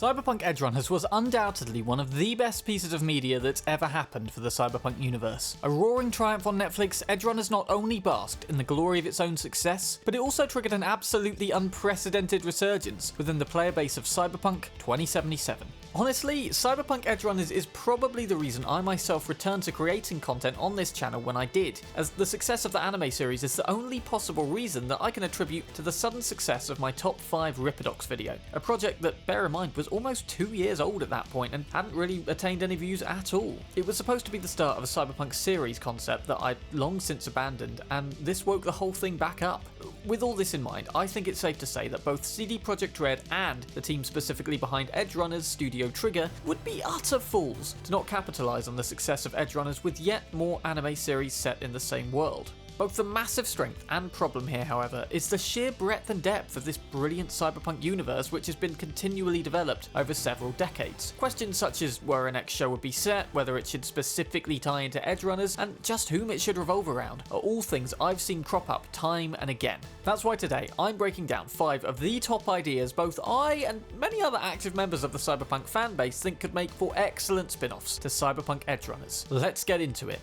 Cyberpunk Edgerunners was undoubtedly one of the best pieces of media that's ever happened for the Cyberpunk universe. A roaring triumph on Netflix, Edgerunners not only basked in the glory of its own success, but it also triggered an absolutely unprecedented resurgence within the player base of Cyberpunk 2077. Honestly, Cyberpunk Edgerunners is probably the reason I myself returned to creating content on this channel when I did, as the success of the anime series is the only possible reason that I can attribute to the sudden success of my top 5 Ripperdocs video, a project that, bear in mind, was almost 2 years old at that point and hadn't really attained any views at all. It was supposed to be the start of a Cyberpunk series concept that I'd long since abandoned, and this woke the whole thing back up. With all this in mind, I think it's safe to say that both CD Projekt Red and the team specifically behind Edgerunners, Studio Trigger, would be utter fools to not capitalise on the success of Edgerunners with yet more anime series set in the same world. Both the massive strength and problem here, however, is the sheer breadth and depth of this brilliant cyberpunk universe which has been continually developed over several decades. Questions such as where a next show would be set, whether it should specifically tie into Edgerunners, and just whom it should revolve around are all things I've seen crop up time and again. That's why today I'm breaking down 5 of the top ideas both I and many other active members of the Cyberpunk fanbase think could make for excellent spin-offs to Cyberpunk Edgerunners. Let's get into it.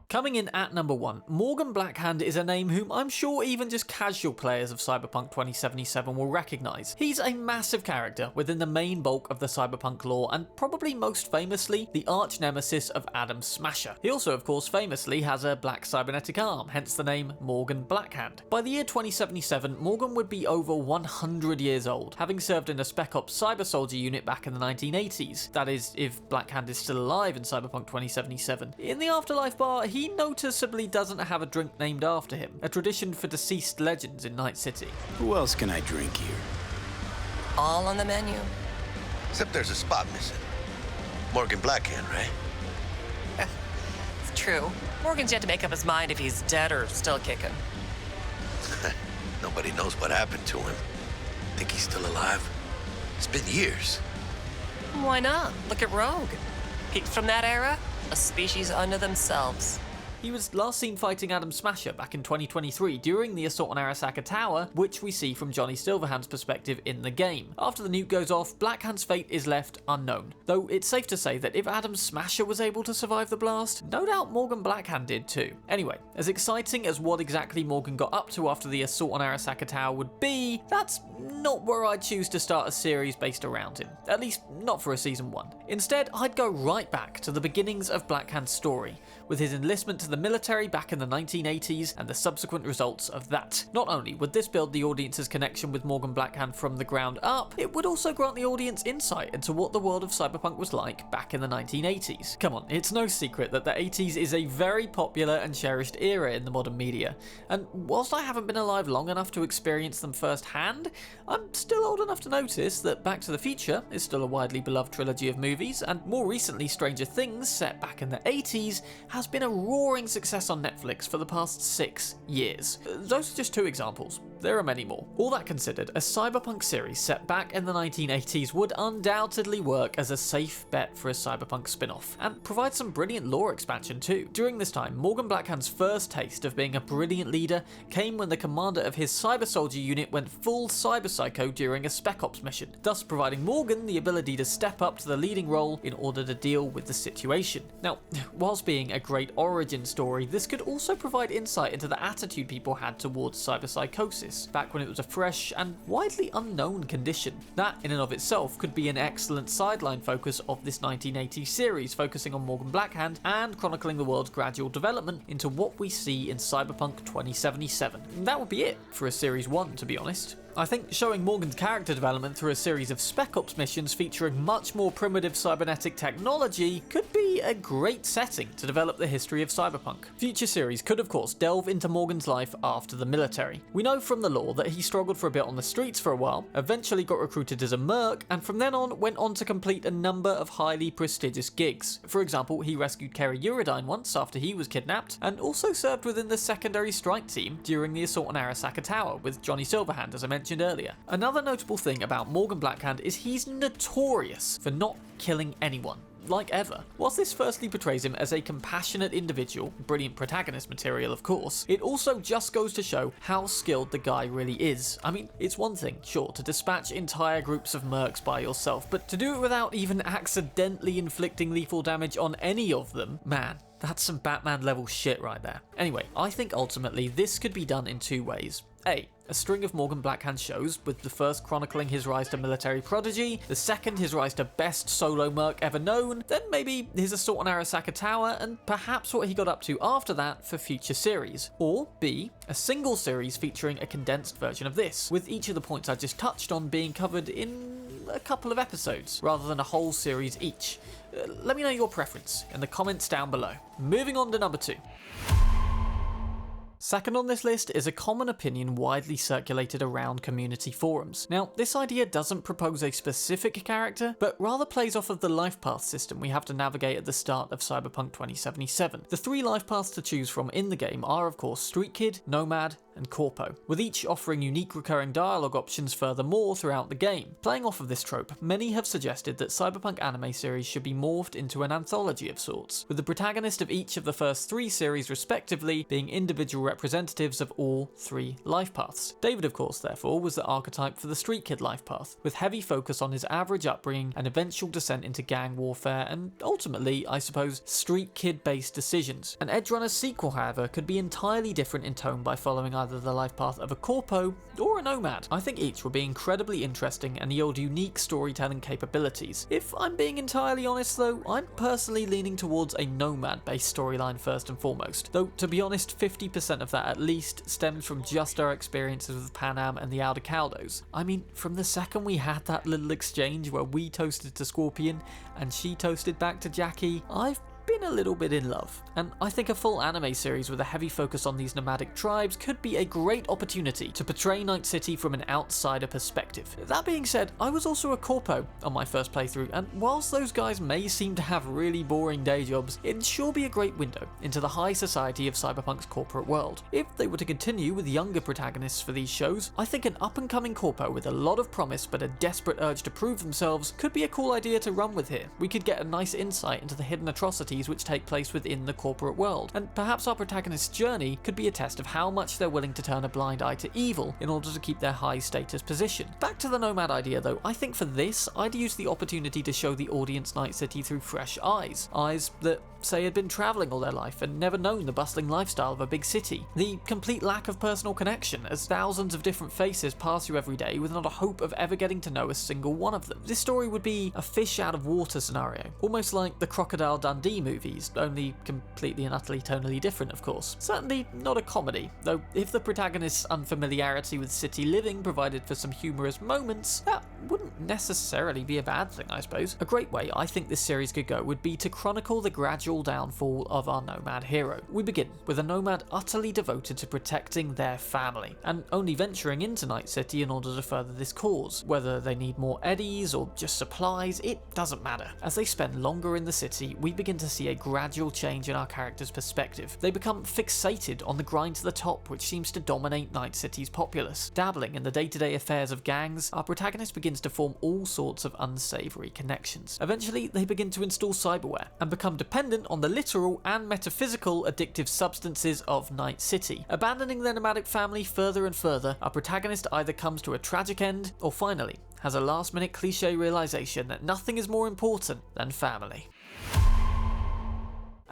Coming in at number 1, Morgan Blackhand is a name whom I'm sure even just casual players of Cyberpunk 2077 will recognise. He's a massive character within the main bulk of the Cyberpunk lore and probably most famously the arch nemesis of Adam Smasher. He also of course famously has a black cybernetic arm, hence the name Morgan Blackhand. By the year 2077, Morgan would be over 100 years old, having served in a Spec Ops Cyber Soldier unit back in the 1980s. That is, if Blackhand is still alive in Cyberpunk 2077. In the Afterlife bar, he noticeably doesn't have a drink named after him, a tradition for deceased legends in Night City. Who else can I drink here? All on the menu. Except there's a spot missing. Morgan Blackhand, right? It's true. Morgan's yet to make up his mind if he's dead or still kicking. Nobody knows what happened to him. Think he's still alive? It's been years. Why not? Look at Rogue. Peaks from that era, a species unto themselves. He was last seen fighting Adam Smasher back in 2023 during the assault on Arasaka Tower, which we see from Johnny Silverhand's perspective in the game. After the nuke goes off, Blackhand's fate is left unknown, though it's safe to say that if Adam Smasher was able to survive the blast, no doubt Morgan Blackhand did too. Anyway, as exciting as what exactly Morgan got up to after the assault on Arasaka Tower would be, that's not where I'd choose to start a series based around him, at least not for a season 1. Instead, I'd go right back to the beginnings of Blackhand's story, with his enlistment to the military back in the 1980s and the subsequent results of that. Not only would this build the audience's connection with Morgan Blackhand from the ground up, it would also grant the audience insight into what the world of Cyberpunk was like back in the 1980s. Come on, it's no secret that the 80s is a very popular and cherished era in the modern media, and whilst I haven't been alive long enough to experience them firsthand, I'm still old enough to notice that Back to the Future is still a widely beloved trilogy of movies, and more recently Stranger Things, set back in the 80s, has been a roaring success on Netflix for the past 6 years. Those are just 2 examples. There are many more. All that considered, a Cyberpunk series set back in the 1980s would undoubtedly work as a safe bet for a Cyberpunk spin-off, and provide some brilliant lore expansion too. During this time, Morgan Blackhand's first taste of being a brilliant leader came when the commander of his Cyber Soldier unit went full Cyber Psycho during a Spec Ops mission, thus providing Morgan the ability to step up to the leading role in order to deal with the situation. Now, whilst being a great origin story, this could also provide insight into the attitude people had towards cyberpsychosis, back when it was a fresh and widely unknown condition. That in and of itself could be an excellent sideline focus of this 1980s series, focusing on Morgan Blackhand and chronicling the world's gradual development into what we see in Cyberpunk 2077. And that would be it for a Series 1, to be honest. I think showing Morgan's character development through a series of Spec Ops missions featuring much more primitive cybernetic technology could be a great setting to develop the history of Cyberpunk. Future series could of course delve into Morgan's life after the military. We know from the lore that he struggled for a bit on the streets for a while, eventually got recruited as a merc, and from then on went on to complete a number of highly prestigious gigs. For example, he rescued Kerry Eurodyne once after he was kidnapped, and also served within the secondary strike team during the assault on Arasaka Tower with Johnny Silverhand, as I mentioned earlier. Another notable thing about Morgan Blackhand is he's notorious for not killing anyone. like ever. Whilst this firstly portrays him as a compassionate individual, brilliant protagonist material of course, it also just goes to show how skilled the guy really is. I mean, it's one thing, sure, to dispatch entire groups of mercs by yourself, but to do it without even accidentally inflicting lethal damage on any of them, man, that's some Batman level shit right there. Anyway, I think ultimately this could be done in two ways. A string of Morgan Blackhand shows, with the first chronicling his rise to military prodigy, the second his rise to best solo merc ever known, then maybe his assault on Arasaka Tower, and perhaps what he got up to after that for future series. Or B, a single series featuring a condensed version of this, with each of the points I just touched on being covered in a couple of episodes, rather than a whole series each. Let me know your preference in the comments down below. Moving on to number 2. Second on this list is a common opinion widely circulated around community forums. Now, this idea doesn't propose a specific character, but rather plays off of the life path system we have to navigate at the start of Cyberpunk 2077. The 3 life paths to choose from in the game are of course Street Kid, Nomad, and Corpo, with each offering unique recurring dialogue options furthermore throughout the game. Playing off of this trope, many have suggested that Cyberpunk anime series should be morphed into an anthology of sorts, with the protagonist of each of the first 3 series respectively being individual representatives of all 3 life paths. David, of course, therefore, was the archetype for the Street Kid life path, with heavy focus on his average upbringing and eventual descent into gang warfare and ultimately, I suppose, Street Kid based decisions. An Edgerunners sequel, however, could be entirely different in tone by following either the life path of a Corpo or a Nomad. I think each will be incredibly interesting and yield unique storytelling capabilities. If I'm being entirely honest though, I'm personally leaning towards a Nomad based storyline first and foremost, though to be honest 50% of that at least stems from just our experiences with Pan Am and the Aldecaldos. I mean, from the second we had that little exchange where we toasted to Scorpion and she toasted back to Jackie, I've been a little bit in love, and I think a full anime series with a heavy focus on these nomadic tribes could be a great opportunity to portray Night City from an outsider perspective. That being said, I was also a Corpo on my first playthrough, and whilst those guys may seem to have really boring day jobs, it'd sure be a great window into the high society of Cyberpunk's corporate world. If they were to continue with younger protagonists for these shows, I think an up-and-coming Corpo with a lot of promise but a desperate urge to prove themselves could be a cool idea to run with here. We could get a nice insight into the hidden atrocities which take place within the corporate world, and perhaps our protagonist's journey could be a test of how much they're willing to turn a blind eye to evil in order to keep their high status position. Back to the Nomad idea though, I think for this, I'd use the opportunity to show the audience Night City through fresh eyes. Eyes that say had been travelling all their life and never known the bustling lifestyle of a big city. The complete lack of personal connection, as thousands of different faces pass you every day with not a hope of ever getting to know a single one of them. This story would be a fish out of water scenario, almost like the Crocodile Dundee movies, only completely and utterly tonally different of course. Certainly not a comedy, though if the protagonist's unfamiliarity with city living provided for some humorous moments, that wouldn't necessarily be a bad thing, I suppose. A great way I think this series could go would be to chronicle the gradual downfall of our Nomad hero. We begin with a Nomad utterly devoted to protecting their family, and only venturing into Night City in order to further this cause. Whether they need more eddies or just supplies, it doesn't matter. As they spend longer in the city, we begin to see a gradual change in our character's perspective. They become fixated on the grind to the top, which seems to dominate Night City's populace. Dabbling in the day-to-day affairs of gangs, our protagonist begins to form all sorts of unsavory connections. Eventually, they begin to install cyberware and become dependent on the literal and metaphysical addictive substances of Night City. Abandoning their nomadic family further and further, our protagonist either comes to a tragic end or finally has a last-minute cliche realization that nothing is more important than family.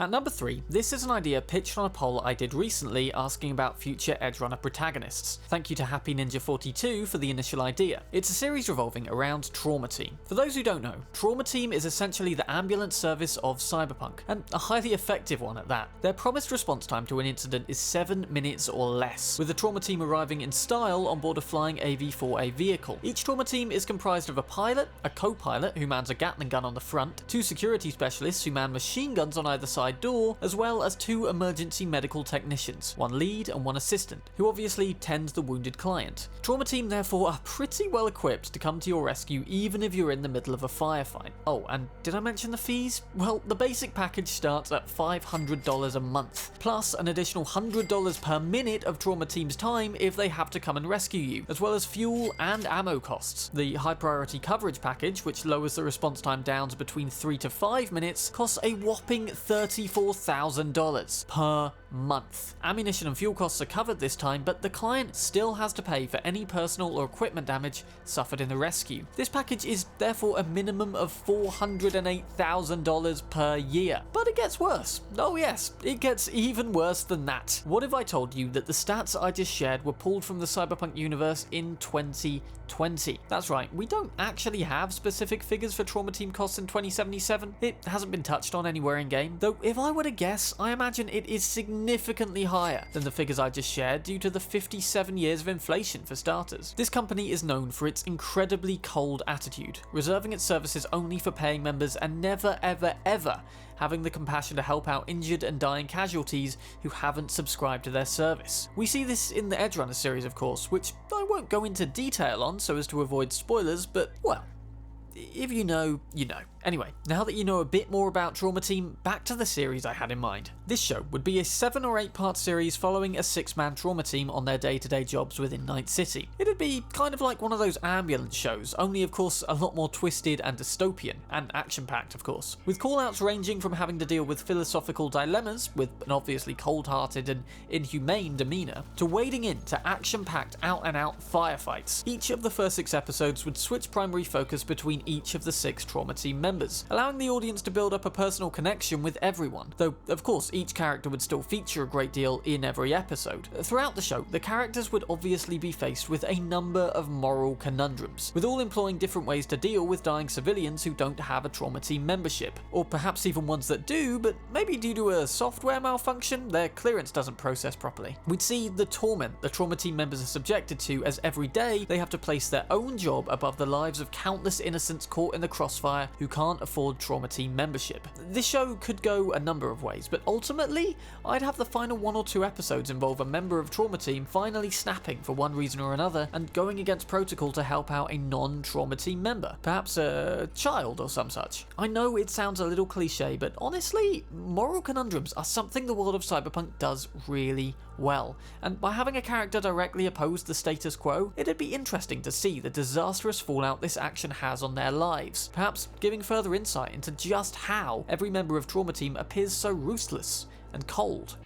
At number 3, this is an idea pitched on a poll I did recently asking about future Edgerunner protagonists. Thank you to Happy Ninja 42 for the initial idea. It's a series revolving around Trauma Team. For those who don't know, Trauma Team is essentially the ambulance service of Cyberpunk, and a highly effective one at that. Their promised response time to an incident is 7 minutes or less, with the Trauma Team arriving in style on board a flying AV-4A vehicle. Each Trauma Team is comprised of a pilot, a co-pilot who mans a Gatling gun on the front, 2 security specialists who man machine guns on either side side door, as well as 2 emergency medical technicians, 1 lead and 1 assistant, who obviously tend the wounded client. Trauma team therefore are pretty well equipped to come to your rescue even if you're in the middle of a firefight. Oh, and did I mention the fees? Well, the basic package starts at $500 a month, plus an additional $100 per minute of trauma team's time if they have to come and rescue you, as well as fuel and ammo costs. The high priority coverage package, which lowers the response time down to between 3 to 5 minutes, costs a whopping $34,000 per month. Ammunition and fuel costs are covered this time, but the client still has to pay for any personal or equipment damage suffered in the rescue. This package is therefore a minimum of $408,000 per year. But it gets worse. Oh yes, it gets even worse than that. What if I told you that the stats I just shared were pulled from the Cyberpunk universe in 2020? That's right, we don't actually have specific figures for trauma team costs in 2077. It hasn't been touched on anywhere in game, though if I were to guess, I imagine it is significantly higher than the figures I just shared due to the 57 years of inflation for starters. This company is known for its incredibly cold attitude, reserving its services only for paying members and never ever ever having the compassion to help out injured and dying casualties who haven't subscribed to their service. We see this in the Edgerunners series, of course, which I won't go into detail on so as to avoid spoilers, but well, if you know, you know. Anyway, now that you know a bit more about Trauma Team, back to the series I had in mind. This show would be a 7 or 8 part series following a 6-man trauma team on their day-to-day jobs within Night City. It'd be kind of like one of those ambulance shows, only of course a lot more twisted and dystopian, and action-packed of course, with callouts ranging from having to deal with philosophical dilemmas with an obviously cold-hearted and inhumane demeanour, to wading into action-packed out-and-out firefights. Each of the first 6 episodes would switch primary focus between each of the 6 Trauma Team members, allowing the audience to build up a personal connection with everyone, though of course each character would still feature a great deal in every episode. Throughout the show, the characters would obviously be faced with a number of moral conundrums, with all employing different ways to deal with dying civilians who don't have a Trauma Team membership, or perhaps even ones that do, but maybe due to a software malfunction, their clearance doesn't process properly. We'd see the torment the Trauma Team members are subjected to as every day they have to place their own job above the lives of countless innocents caught in the crossfire who can't afford Trauma Team membership. This show could go a number of ways, but ultimately, I'd have the final 1 or 2 episodes involve a member of Trauma Team finally snapping for one reason or another and going against protocol to help out a non-Trauma Team member, perhaps a child or some such. I know it sounds a little cliche, but honestly, moral conundrums are something the world of Cyberpunk does really well, and by having a character directly oppose the status quo, it'd be interesting to see the disastrous fallout this action has on their lives, perhaps giving further insight into just how every member of Trauma Team appears so ruthless and cold.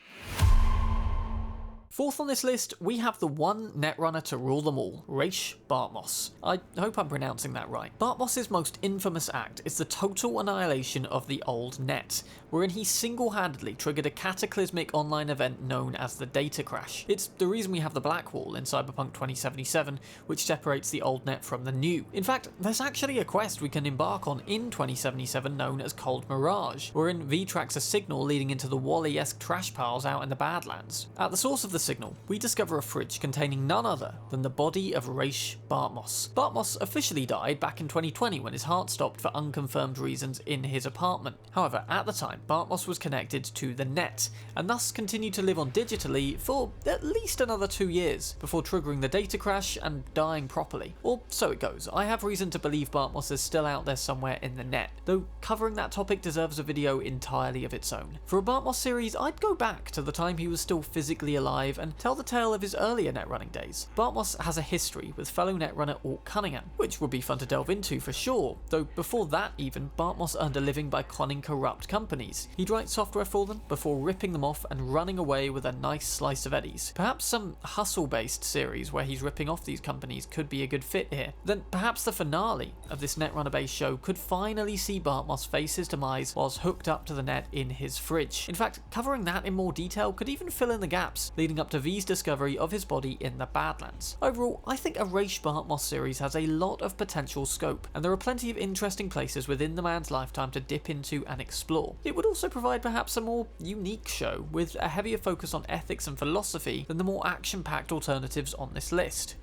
Fourth on this list, we have the one netrunner to rule them all, Rache Bartmoss. I hope I'm pronouncing that right. Bartmoss's most infamous act is the total annihilation of the old net, wherein he single-handedly triggered a cataclysmic online event known as the data crash. It's the reason we have the black wall in Cyberpunk 2077, which separates the old net from the new. In fact, there's actually a quest we can embark on in 2077 known as Cold Mirage, wherein V tracks a signal leading into the Wall-E-esque trash piles out in the Badlands. At the source of the signal, we discover a fridge containing none other than the body of Rache Bartmoss. Bartmoss officially died back in 2020 when his heart stopped for unconfirmed reasons in his apartment. However, at the time, Bartmoss was connected to the net, and thus continued to live on digitally for at least another 2 years, before triggering the data crash and dying properly. Or so it goes. I have reason to believe Bartmoss is still out there somewhere in the net, though covering that topic deserves a video entirely of its own. For a Bartmoss series, I'd go back to the time he was still physically alive and tell the tale of his earlier netrunning days. Bartmoss has a history with fellow netrunner Alt Cunningham, which would be fun to delve into for sure, though before that even, Bartmoss earned a living by conning corrupt companies. He'd write software for them before ripping them off and running away with a nice slice of eddies. Perhaps some hustle-based series where he's ripping off these companies could be a good fit here. Then perhaps the finale of this netrunner-based show could finally see Bartmoss face his demise whilst hooked up to the net in his fridge. In fact, covering that in more detail could even fill in the gaps leading up to V's discovery of his body in the Badlands. Overall, I think a Rache Bartmoss series has a lot of potential scope, and there are plenty of interesting places within the man's lifetime to dip into and explore. It would also provide perhaps a more unique show, with a heavier focus on ethics and philosophy than the more action-packed alternatives on this list.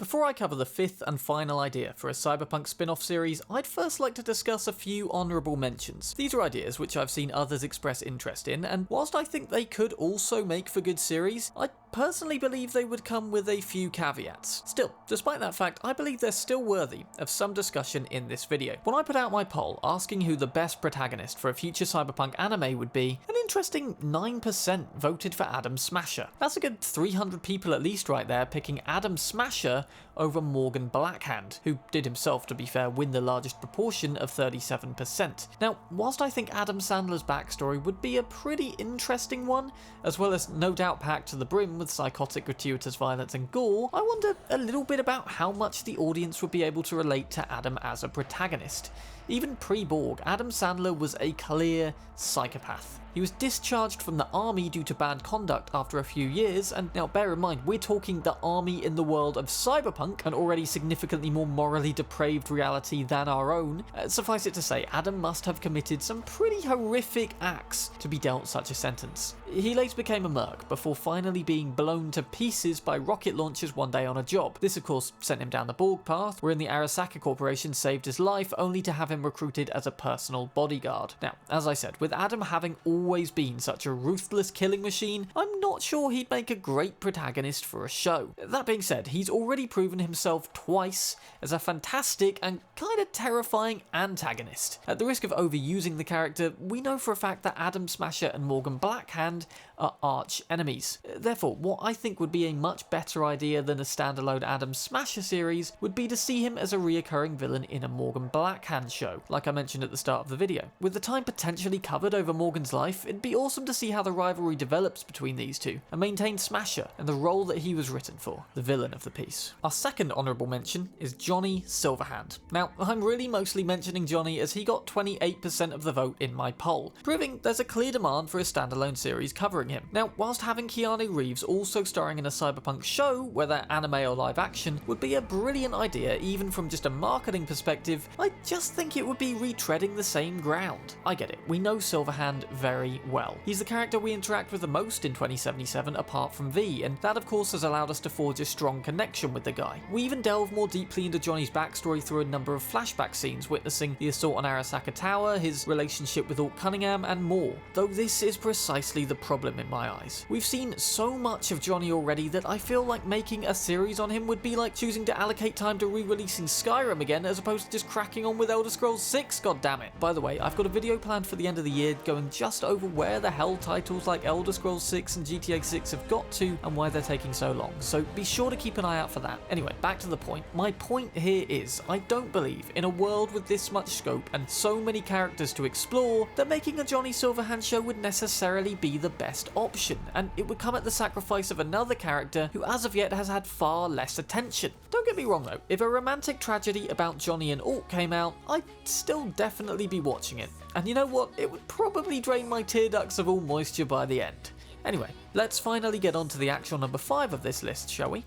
Before I cover the fifth and final idea for a Cyberpunk spin-off series, I'd first like to discuss a few honourable mentions. These are ideas which I've seen others express interest in, and whilst I think they could also make for good series, I personally believe they would come with a few caveats. Still, despite that fact, I believe they're still worthy of some discussion in this video. When I put out my poll asking who the best protagonist for a future Cyberpunk anime would be, an interesting 9% voted for Adam Smasher. That's a good 300 people at least right there picking Adam Smasher over Morgan Blackhand, who did himself, to be fair, win the largest proportion of 37%. Now, whilst I think Adam Sandler's backstory would be a pretty interesting one, as well as no doubt packed to the brim with psychotic gratuitous violence and gore, I wonder a little bit about how much the audience would be able to relate to Adam as a protagonist. Even pre-Borg, Adam Sandler was a clear psychopath. He was discharged from the army due to bad conduct after a few years, and now bear in mind, we're talking the army in the world of Cyberpunk, an already significantly more morally depraved reality than our own. Suffice it to say, Adam must have committed some pretty horrific acts to be dealt such a sentence. He later became a merc, before finally being blown to pieces by rocket launchers one day on a job. This of course sent him down the Borg path, wherein the Arasaka Corporation saved his life, only to have him recruited as a personal bodyguard. Now, as I said, with Adam having always been such a ruthless killing machine, I'm not sure he'd make a great protagonist for a show. That being said, he's already proven himself twice as a fantastic and kinda terrifying antagonist. At the risk of overusing the character, we know for a fact that Adam Smasher and Morgan Blackhand are arch enemies. Therefore, what I think would be a much better idea than a standalone Adam Smasher series would be to see him as a reoccurring villain in a Morgan Blackhand show, like I mentioned at the start of the video. With the time potentially covered over Morgan's life, it'd be awesome to see how the rivalry develops between these two, and maintain Smasher and the role that he was written for, the villain of the piece. Our second honourable mention is Johnny Silverhand. Now, I'm really mostly mentioning Johnny as he got 28% of the vote in my poll, proving there's a clear demand for a standalone series covering him. Now, whilst having Keanu Reeves also starring in a Cyberpunk show, whether anime or live action, would be a brilliant idea even from just a marketing perspective, I just think it would be retreading the same ground. I get it, we know Silverhand very well. He's the character we interact with the most in 2077 apart from V, and that of course has allowed us to forge a strong connection with the guy. We even delve more deeply into Johnny's backstory through a number of flashback scenes witnessing the assault on Arasaka Tower, his relationship with Alt Cunningham, and more. Though this is precisely the problem in my eyes. We've seen so much of Johnny already that I feel like making a series on him would be like choosing to allocate time to re-releasing Skyrim again as opposed to just cracking on with Elder Scrolls 6, goddammit. By the way, I've got a video planned for the end of the year going just over where the hell titles like Elder Scrolls 6 and GTA 6 have got to and why they're taking so long, so be sure to keep an eye out for that. Anyway, back to the point. My point here is, I don't believe, in a world with this much scope and so many characters to explore, that making a Johnny Silverhand show would necessarily be the best option, and it would come at the sacrifice of another character who as of yet has had far less attention. Don't get me wrong though, if a romantic tragedy about Johnny and Alt came out, I'd still definitely be watching it. And you know what, it would probably drain my tear ducts of all moisture by the end. Anyway, let's finally get on to the actual number 5 of this list, shall we?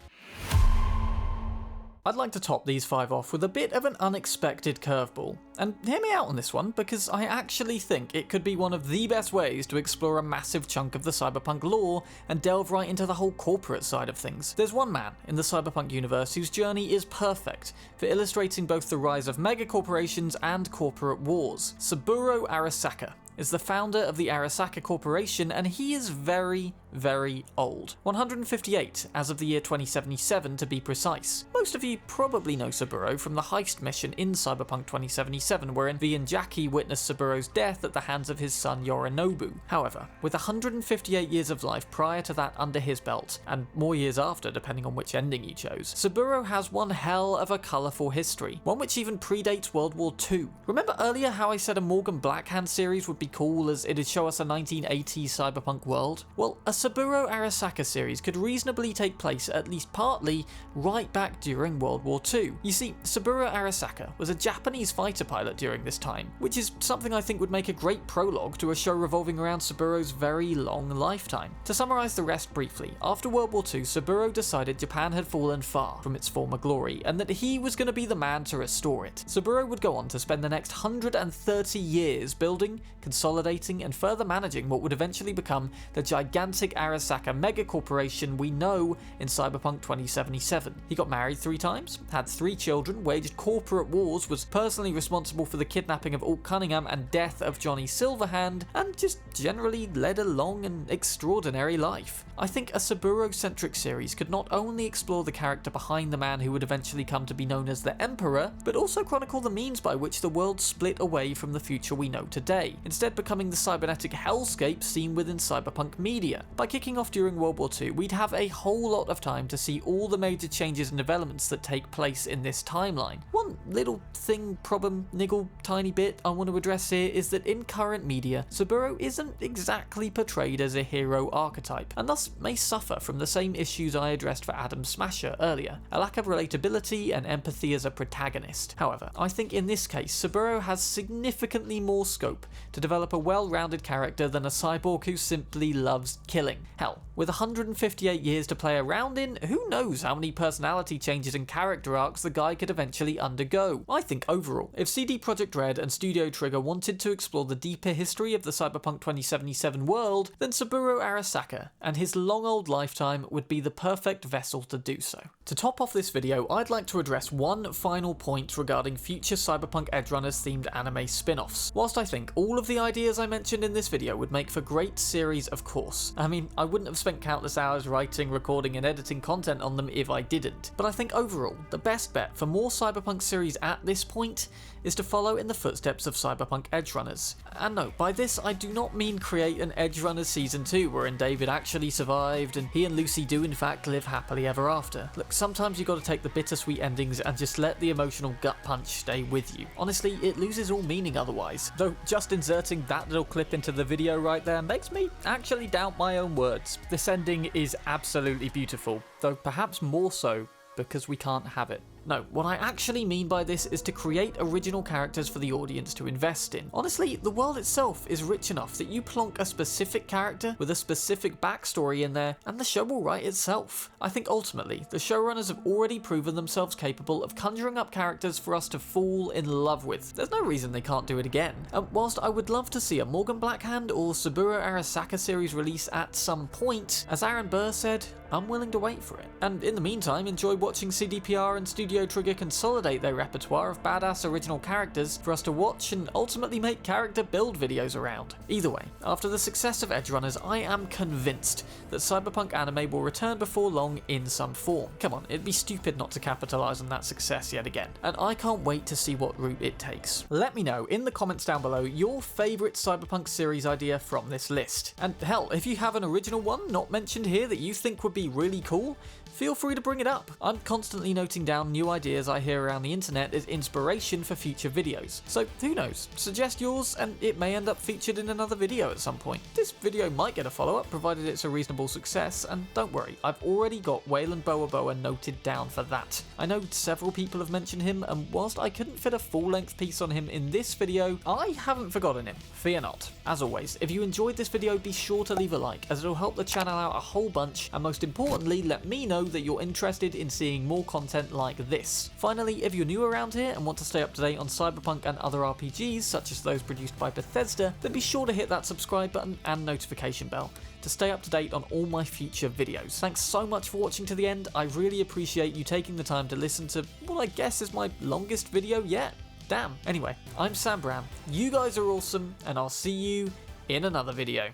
I'd like to top these 5 off with a bit of an unexpected curveball. And hear me out on this one, because I actually think it could be one of the best ways to explore a massive chunk of the Cyberpunk lore and delve right into the whole corporate side of things. There's one man in the Cyberpunk universe whose journey is perfect for illustrating both the rise of megacorporations and corporate wars. Saburo Arasaka is the founder of the Arasaka Corporation, and he is very, very old. 158 as of the year 2077 to be precise. Most of you probably know Saburo from the heist mission in Cyberpunk 2077, wherein V and Jackie witnessed Saburo's death at the hands of his son Yorinobu. However, with 158 years of life prior to that under his belt, and more years after depending on which ending you chose, Saburo has one hell of a colourful history, one which even predates World War II. Remember earlier how I said a Morgan Blackhand series would be cool as it'd show us a 1980s cyberpunk world? Well, a Saburo Arasaka series could reasonably take place, at least partly, right back during World War II. You see, Saburo Arasaka was a Japanese fighter pilot during this time, which is something I think would make a great prologue to a show revolving around Saburo's very long lifetime. To summarise the rest briefly, after World War II, Saburo decided Japan had fallen far from its former glory, and that he was going to be the man to restore it. Saburo would go on to spend the next 130 years building, consolidating and further managing what would eventually become the gigantic Arasaka megacorporation we know in Cyberpunk 2077. He got married 3 times, had 3 children, waged corporate wars, was personally responsible for the kidnapping of Alt Cunningham and death of Johnny Silverhand, and just generally led a long and extraordinary life. I think a Saburo-centric series could not only explore the character behind the man who would eventually come to be known as the Emperor, but also chronicle the means by which the world split away from the future we know today, instead becoming the cybernetic hellscape seen within cyberpunk media. By kicking off during World War II, we'd have a whole lot of time to see all the major changes and developments that take place in this timeline. One little thing, problem, niggle, tiny bit I want to address here is that in current media, Saburo isn't exactly portrayed as a hero archetype, and thus may suffer from the same issues I addressed for Adam Smasher earlier, a lack of relatability and empathy as a protagonist. However, I think in this case, Saburo has significantly more scope to develop a well-rounded character than a cyborg who simply loves killing. Hell, with 158 years to play around in, who knows how many personality changes and character arcs the guy could eventually undergo. I think overall, if CD Projekt Red and Studio Trigger wanted to explore the deeper history of the Cyberpunk 2077 world, then Saburo Arasaka and his long old lifetime would be the perfect vessel to do so. To top off this video, I'd like to address one final point regarding future Cyberpunk Edgerunners themed anime spin-offs. Whilst I think all of the ideas I mentioned in this video would make for great series, of course. I mean, I wouldn't have spent countless hours writing, recording and editing content on them if I didn't. But I think overall, the best bet for more Cyberpunk series at this point is to follow in the footsteps of Cyberpunk Edgerunners. And no, by this I do not mean create an Edgerunners Season 2 wherein David actually survived and he and Lucy do in fact live happily ever after. Look, sometimes you gotta take the bittersweet endings and just let the emotional gut punch stay with you. Honestly, it loses all meaning otherwise. Though just inserting that little clip into the video right there makes me actually doubt my own words. This ending is absolutely beautiful, though perhaps more so because we can't have it. No, what I actually mean by this is to create original characters for the audience to invest in. Honestly, the world itself is rich enough that you plonk a specific character with a specific backstory in there, and the show will write itself. I think ultimately, the showrunners have already proven themselves capable of conjuring up characters for us to fall in love with. There's no reason they can't do it again. And whilst I would love to see a Morgan Blackhand or Saburo Arasaka series release at some point, as Aaron Burr said, I'm willing to wait for it. And in the meantime, enjoy watching CDPR and Studio Trigger consolidate their repertoire of badass original characters for us to watch and ultimately make character build videos around. Either way, after the success of Edgerunners, I am convinced that Cyberpunk anime will return before long in some form. Come on, it'd be stupid not to capitalise on that success yet again, and I can't wait to see what route it takes. Let me know in the comments down below your favourite Cyberpunk series idea from this list. And hell, if you have an original one not mentioned here that you think would be really cool, feel free to bring it up. I'm constantly noting down new ideas I hear around the internet as inspiration for future videos. So who knows, suggest yours and it may end up featured in another video at some point. This video might get a follow-up provided it's a reasonable success, and don't worry, I've already got Wayland Boa Boa noted down for that. I know several people have mentioned him, and whilst I couldn't fit a full-length piece on him in this video, I haven't forgotten him. Fear not. As always, if you enjoyed this video, be sure to leave a like, as it'll help the channel out a whole bunch, and most importantly, let me know that you're interested in seeing more content like this. Finally, if you're new around here and want to stay up to date on Cyberpunk and other RPGs, such as those produced by Bethesda, then be sure to hit that subscribe button and notification bell to stay up to date on all my future videos. Thanks so much for watching to the end. I really appreciate you taking the time to listen to what I guess is my longest video yet. Damn. Anyway, I'm Sam Brown, you guys are awesome, and I'll see you in another video.